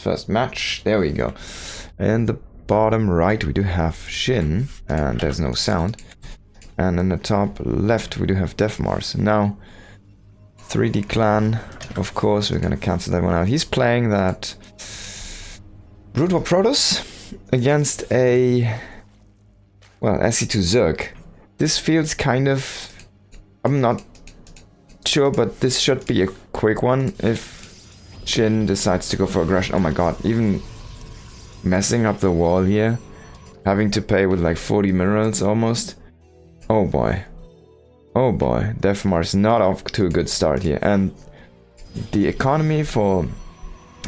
first match. There we go. In the bottom right we do have SHIN, and there's no sound. And in the top left we do have Mars. Now 3D Clan, of course, we're gonna cancel that one out. He's playing that Brood War Protoss against a, well, SC2 Zerg. This feels kind of, I'm not sure, but this should be a quick one if SHIN decides to go for aggression. Oh my god, even messing up the wall here, having to pay with like 40 minerals almost. Oh boy. Oh boy, Mars not off to a good start here. And the economy for,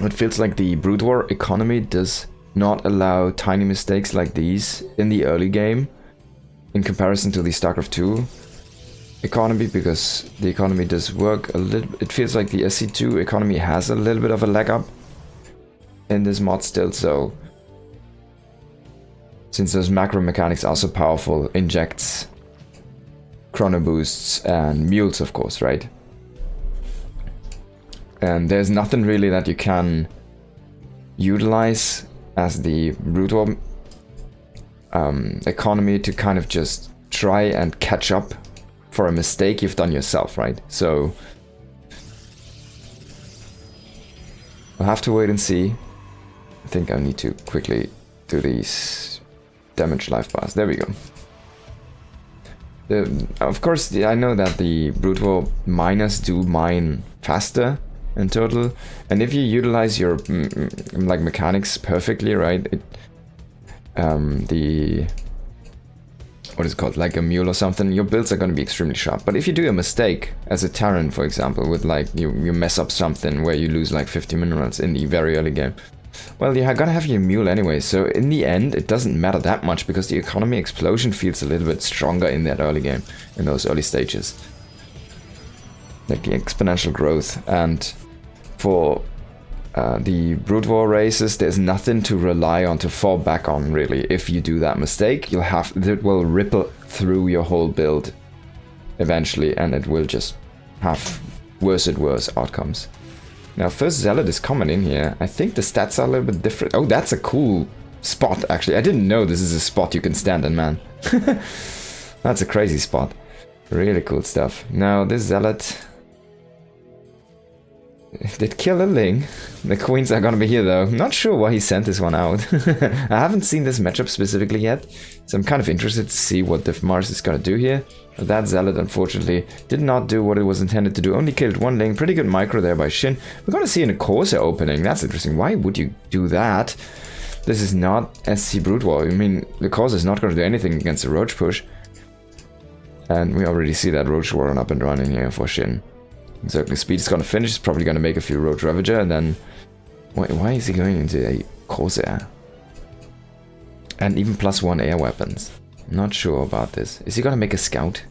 it feels like the Brood War economy does not allow tiny mistakes like these in the early game in comparison to the StarCraft 2 economy, because the economy does work a little. It feels like the SC2 economy has a little bit of a leg up in this mod still, so since those macro mechanics are so powerful, injects, chrono boosts, and mules, of course, right? And there's nothing really that you can utilize as the Brood War economy to kind of just try and catch up for a mistake you've done yourself, right? So we'll have to wait and see. I think I need to quickly do these damage life bars. There we go. Of course, I know that the Brood War miners do mine faster in total, and if you utilize your like mechanics perfectly, right? The, what is it called, like a mule or something, your builds are going to be extremely sharp. But if you do a mistake as a Terran, for example, with like you mess up something where you lose like 50 minerals in the very early game, well, you're gonna have your mule anyway, so in the end it doesn't matter that much, because the economy explosion feels a little bit stronger in that early game, in those early stages, like the exponential growth. And for the Brood War races, there's nothing to rely on, to fall back on, really. If you do that mistake, it will ripple through your whole build eventually, and it will just have worse and worse outcomes. Now, first Zealot is coming in here. I think the stats are a little bit different. Oh, that's a cool spot, actually. I didn't know this is a spot you can stand in, man. That's a crazy spot. Really cool stuff. Now, this Zealot did kill a Ling. The queens are gonna be here, though. Not sure why he sent this one out. I haven't seen this matchup specifically yet, so I'm kind of interested to see what Mars is gonna do here. But that Zealot, unfortunately, did not do what it was intended to do. Only killed one Ling. Pretty good micro there by SHIN. We're gonna see in a Corsair opening. That's interesting. Why would you do that? This is not SC Brood War. I mean, the Corsair is not gonna do anything against the Roach push. And we already see that Roach Warren up and running here for SHIN. Exactly. Speed is gonna finish. He's probably gonna make a few Roach Ravager, and then why is he going into a Corsair? And even +1 air weapons. Not sure about this. Is he gonna make a scout?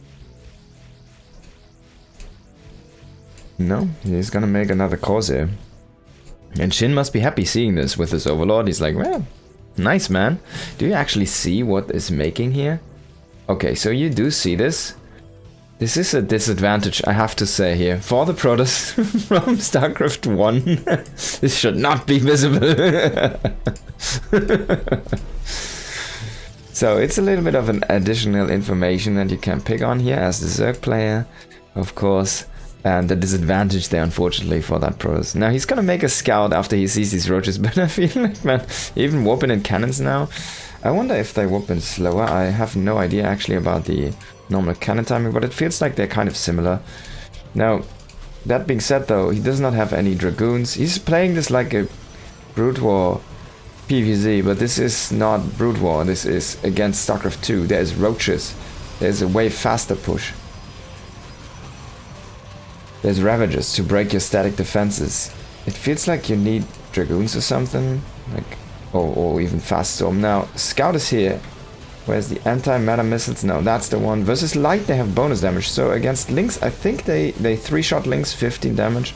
No, he's gonna make another Corsair. And SHIN must be happy seeing this with his Overlord. He's like, well, nice, man. Do you actually see what is making here? Okay, so you do see this. This is a disadvantage, I have to say here, for the Protoss from StarCraft 1. This should not be visible. So it's a little bit of an additional information that you can pick on here as the Zerg player, of course. And the disadvantage there, unfortunately, for that Protoss. Now, he's gonna make a scout after he sees these roaches, but I feel like, man, even warping in cannons now. I wonder if they warp in slower. I have no idea, actually, about the normal cannon timing, but it feels like they're kind of similar. Now, that being said, though, he does not have any Dragoons. He's playing this like a Brood War PvZ, but this is not Brood War. This is against StarCraft 2. There's roaches. There's a way faster push. There's Ravagers to break your static defenses. It feels like you need Dragoons or something, like, or even Fast Storm. Now, Scout is here. Where's the anti-meta missiles? No, that's the one. Versus Light, they have bonus damage. So against Lynx, I think they 3-shot Lynx, 15 damage,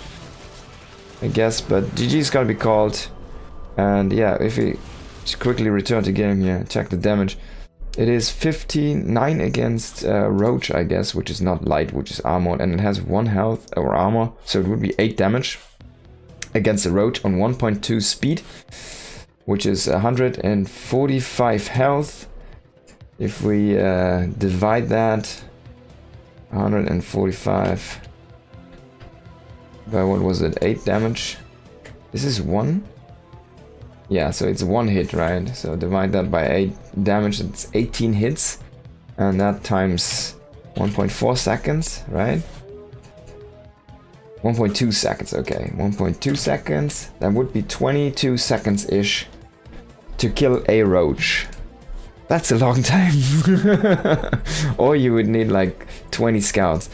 I guess. But GG's gotta be called. And yeah, if we just quickly return to game here, check the damage. It is 15-9 against Roach, I guess, which is not Light, which is armored, and it has 1 health or armor, so it would be 8 damage against a roach on 1.2 speed, which is 145 health. If we divide that, 145 by what was it, 8 damage. This is 1? Yeah, so it's 1 hit, right? So divide that by 8 damage, it's 18 hits. And that times 1.4 seconds, right? 1.2 seconds, okay. 1.2 seconds. That would be 22 seconds-ish to kill a roach. That's a long time. Or you would need like 20 scouts.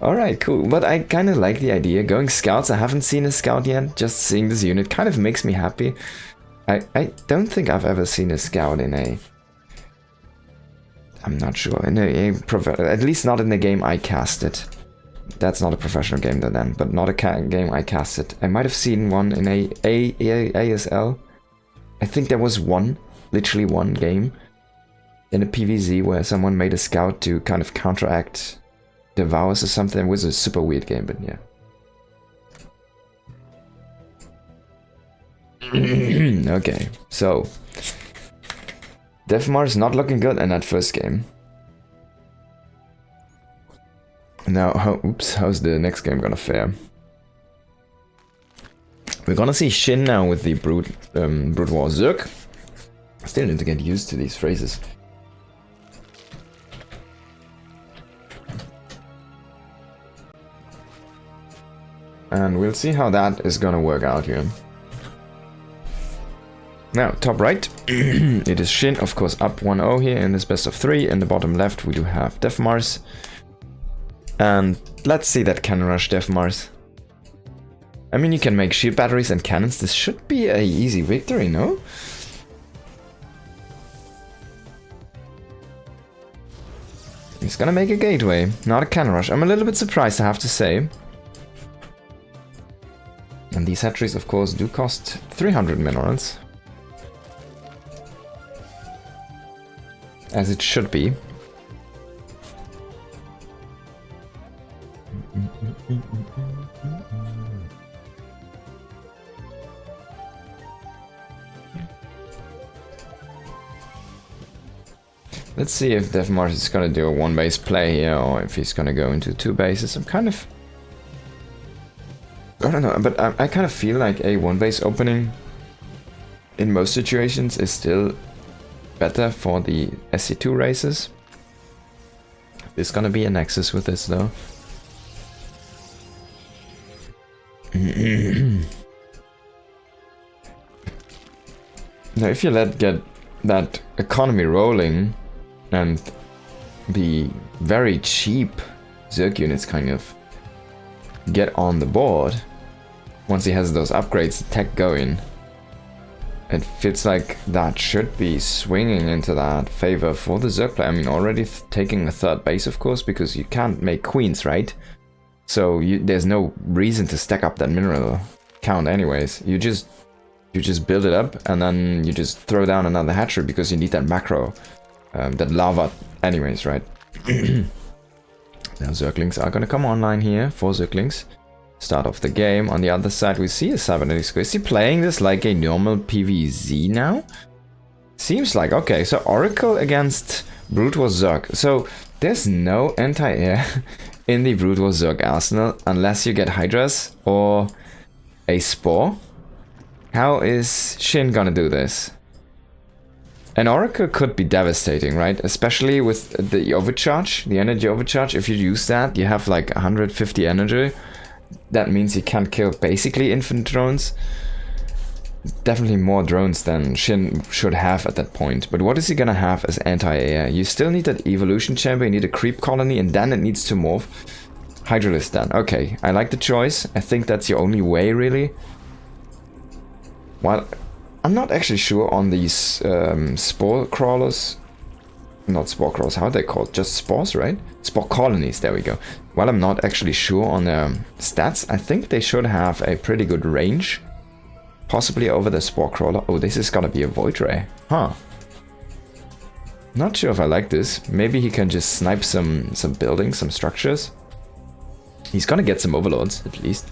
Alright, cool. But I kind of like the idea. Going scouts, I haven't seen a scout yet. Just seeing this unit kind of makes me happy. I don't think I've ever seen a scout in a... I'm not sure. In at least not in the game I casted. That's not a professional game though then, but not a game I casted. I might have seen one in ASL. I think there was one, literally one game in a PvZ where someone made a scout to kind of counteract Devours or something. It was a super weird game, but yeah. Okay, so Devmar's not looking good in that first game. Now, how's the next game gonna fare? We're gonna see SHIN now with the Brute War Zerg. Still need to get used to these phrases. And we'll see how that is gonna work out here. Now, top right, it is SHIN, of course, up 1-0 here in this best of 3. In the bottom left, we do have Devmars. And let's see that cannon rush Devmars. I mean, you can make shield batteries and cannons. This should be a easy victory, no? He's gonna make a gateway, not a cannon rush. I'm a little bit surprised, I have to say. And these hatcheries, of course, do cost 300 minerals. As it should be. Let's see if Devmars is gonna do a 1-base play here, or if he's gonna go into 2 bases. I'm kind of... I don't know, but I kind of feel like a 1-base opening in most situations is still better for the SC2 races. There's gonna be a nexus with this though. Now if you get that economy rolling and the very cheap Zerg units kind of get on the board, once he has those upgrades, tech going, it feels like that should be swinging into that favor for the Zerg play. I mean, already taking a 3rd base, of course, because you can't make queens, right? So there's no reason to stack up that mineral count anyways. You just build it up and then you just throw down another hatchery because you need that macro, that lava anyways, right? Now Zerglings are gonna come online here, 4 Zerglings. Start off the game. On the other side we see a cybernetic squid. Is he playing this like a normal PvZ now? Seems like, okay, so Oracle against Brute War Zerg. So there's no anti-air in the Brute War Zerg arsenal unless you get Hydras or a Spore. How is SHIN gonna do this? An Oracle could be devastating, right? Especially with the overcharge, the energy overcharge. If you use that, you have like 150 energy. That means you can't kill basically infinite drones. Definitely more drones than SHIN should have at that point. But what is he gonna have as anti-air? You still need that evolution chamber, you need a creep colony, and then it needs to morph. Hydralisk then. Okay, I like the choice. I think that's the only way, really. Well, I'm not actually sure on these spore crawlers. Not spore crawlers, how are they called? Just spores, right? Spore colonies, there we go. While I'm not actually sure on their stats, I think they should have a pretty good range. Possibly over the spore crawler. Oh, this is gonna be a void ray. Huh. Not sure if I like this. Maybe he can just snipe some buildings, some structures. He's gonna get some overlords, at least.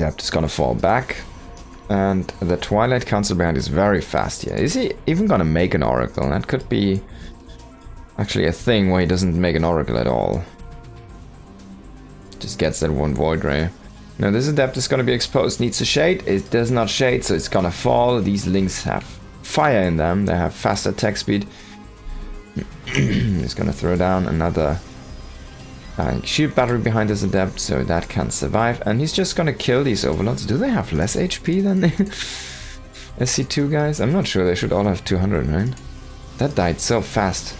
Adept is gonna fall back. And the Twilight Council behind is very fast here. Is he even gonna make an Oracle? That could be actually a thing where he doesn't make an Oracle at all. Just gets that one Void Ray. Now this Adept is gonna be exposed, needs to shade. It does not shade, so it's gonna fall. These links have fire in them, they have fast attack speed. He's gonna throw down another shield battery behind this Adept, so that can survive. And he's just gonna kill these Overlords. Do they have less HP than the SC2 guys? I'm not sure, they should all have 200, right? That died so fast.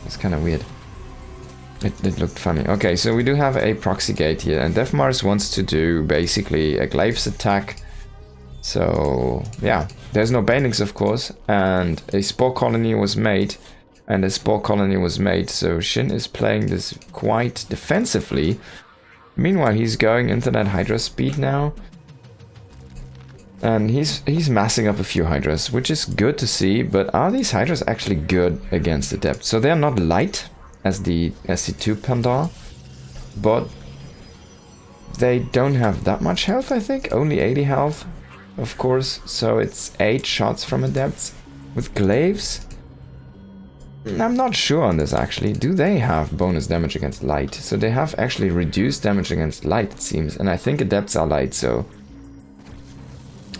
It's kind of weird. It looked funny. Okay, so we do have a proxy gate here, and Deathmars wants to do basically a Glaive's attack. So, yeah, there's no Banelings, of course, and a Spore Colony was made. So SHIN is playing this quite defensively. Meanwhile, he's going into that Hydra speed now. And he's massing up a few Hydras, which is good to see, but are these Hydras actually good against Adept? So they're not light, as the SC2 Pandar, but they don't have that much health, I think. Only 80 health, of course, so it's 8 shots from Adepts. With Glaives, I'm not sure on this actually. Do they have bonus damage against light? So they have actually reduced damage against light, it seems, and I think Adepts are light, so...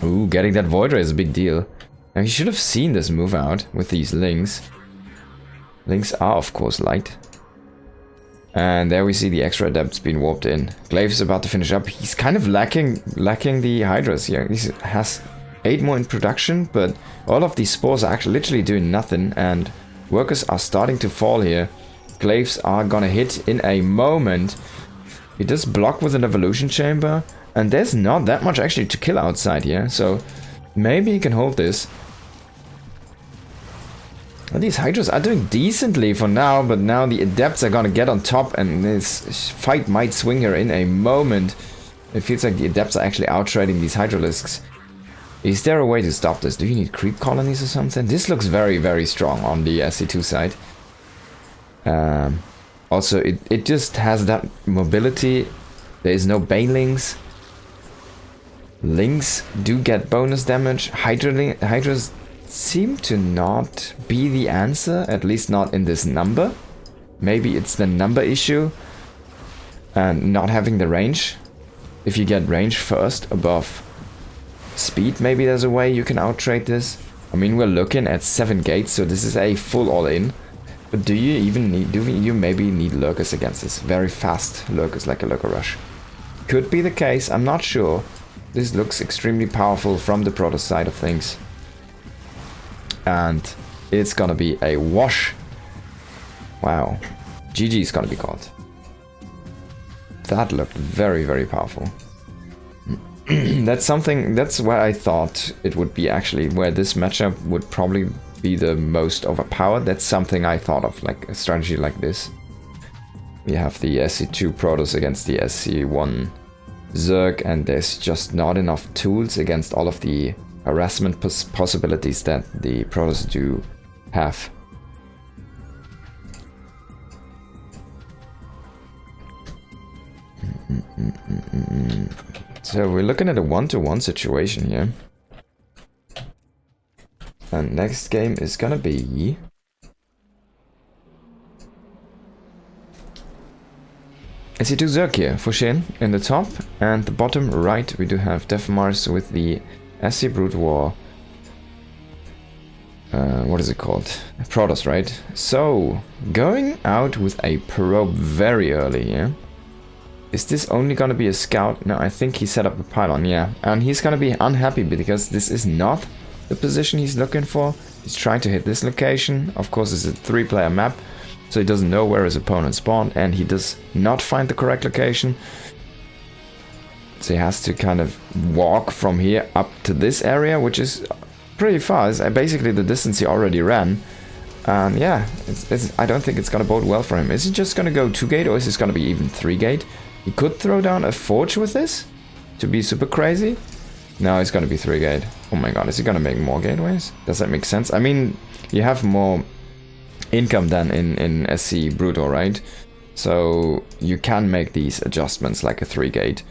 Ooh, getting that Void Ray is a big deal. Now, he should have seen this move out with these links. Links are, of course, light. And there we see the extra Adepts being warped in. Glaive is about to finish up. He's kind of lacking the Hydras here. He has 8 more in production, but all of these spores are actually literally doing nothing, and workers are starting to fall here. Glaives are gonna hit in a moment. He does block with an Evolution Chamber, and there's not that much actually to kill outside here, so maybe he can hold this. Well, these Hydras are doing decently for now, but now the Adepts are gonna get on top, and this fight might swing here in a moment. It feels like the Adepts are actually outtrading these Hydralisks. Is there a way to stop this? Do you need creep colonies or something? This looks very, very strong on the SC2 side. Also, it just has that mobility. There is no Banelings. Links do get bonus damage. Hydras seem to not be the answer, at least not in this number. Maybe it's the number issue and not having the range. If you get range first above speed, maybe there's a way you can outtrade this. I mean, we're looking at 7 gates, so this is a full all-in. But do you even need, do you maybe need lurkers against this? Very fast lurkers, like a lurker rush. Could be the case, I'm not sure. This looks extremely powerful from the Protoss side of things. And it's gonna be a wash. Wow. GG is gonna be called. That looked very, very powerful. That's something, that's where I thought it would be actually, where this matchup would probably be the most overpowered. That's something I thought of, like a strategy like this. We have the SC2 Protoss against the SC1 Zerg, and there's just not enough tools against all of the harassment possibilities that the Protoss do have. So we're looking at a 1-to-1 situation here. And next game is gonna be... SC2 Zerg here for SHIN in the top, and the bottom right we do have Deathmars with the SC Brood War. What is it called? Protoss, right? So, going out with a probe very early here. Is this only gonna be a scout? No, I think he set up a pylon, yeah. And he's gonna be unhappy because this is not the position he's looking for. He's trying to hit this location. Of course, it's a 3-player map, so he doesn't know where his opponent spawned, and he does not find the correct location. So he has to kind of walk from here up to this area, which is pretty far. It's basically the distance he already ran. And yeah, I don't think it's gonna bode well for him. Is he just gonna go 2-gate, or is this gonna be even 3-gate? He could throw down a forge with this to be super crazy. No, it's gonna be 3-gate. Oh my god, is he gonna make more gateways? Does that make sense? I mean, you have more income than in SC Brutal, right? So you can make these adjustments like a 3-gate.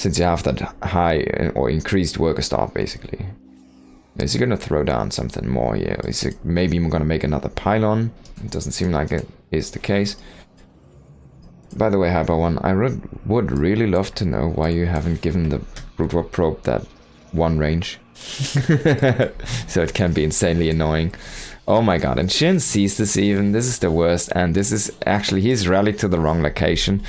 Since you have that high or increased worker start, basically. Is he gonna throw down something more here? Is he maybe gonna make another pylon? It doesn't seem like it is the case. By the way, Hyper One, I would really love to know why you haven't given the Brute Warp Probe that one range. So it can be insanely annoying. Oh my god, and Shin sees this even. This is the worst, and this is actually, he's rallied to the wrong location.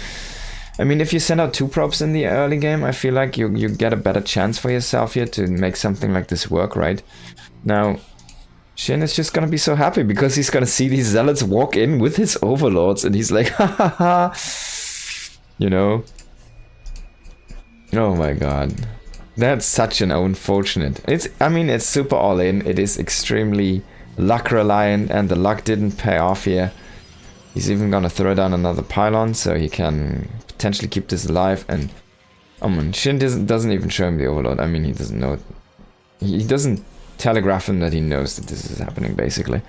I mean, if you send out 2 probes in the early game, I feel like you get a better chance for yourself here to make something like this work, right? Now, Shin is just gonna be so happy because he's gonna see these zealots walk in with his overlords, and he's like, ha ha ha, you know? Oh my god. That's such an unfortunate. I mean, it's super all in. It is extremely luck reliant, and the luck didn't pay off here. He's even gonna throw down another pylon so he can potentially keep this alive. And Shin doesn't even show him the overlord. I mean, he doesn't know it. He doesn't telegraph him that he knows that this is happening, basically.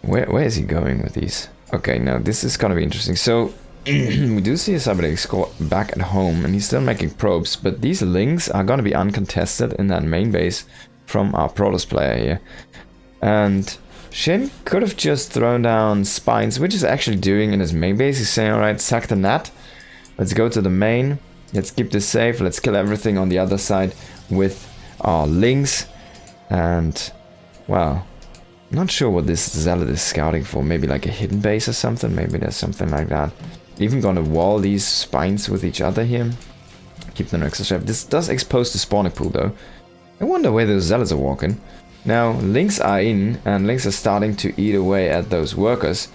Where is he going with these? Okay, now this is gonna be interesting. So we do see a cybernetic score back at home, and he's still making probes, but these links are gonna be uncontested in that main base from our Protoss player here. And Shin could have just thrown down spines, which he's actually doing in his main base. He's saying, alright, sack the net. Let's go to the main. Let's keep this safe. Let's kill everything on the other side with our links. And, well, not sure what this zealot is scouting for. Maybe like a hidden base or something. Maybe there's something like that. Even gonna wall these spines with each other here. Keep them extra safe. This does expose the spawning pool though. I wonder where those zealots are walking. Now, links are in, and links are starting to eat away at those workers.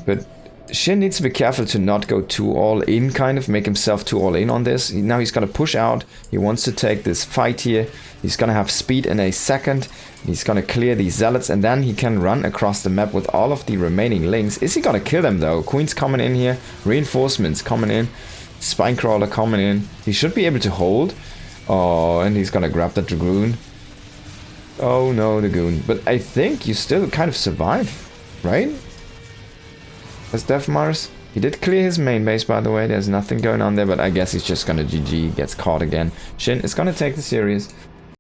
But Shin needs to be careful to not go too all in, kind of make himself too all in on this. Now he's gonna push out. He wants to take this fight here. He's gonna have speed in a second. He's gonna clear these zealots, and then he can run across the map with all of the remaining links. Is he gonna kill them though? Queen's coming in here. Reinforcements coming in. Spinecrawler coming in. He should be able to hold. Oh, and he's gonna grab the Dragoon. Oh no, the goon. But I think you still kind of survive, right? As Death Mars. He did clear his main base, by the way. There's nothing going on there, but I guess he's just gonna GG. Gets caught again. Shin is gonna take the series.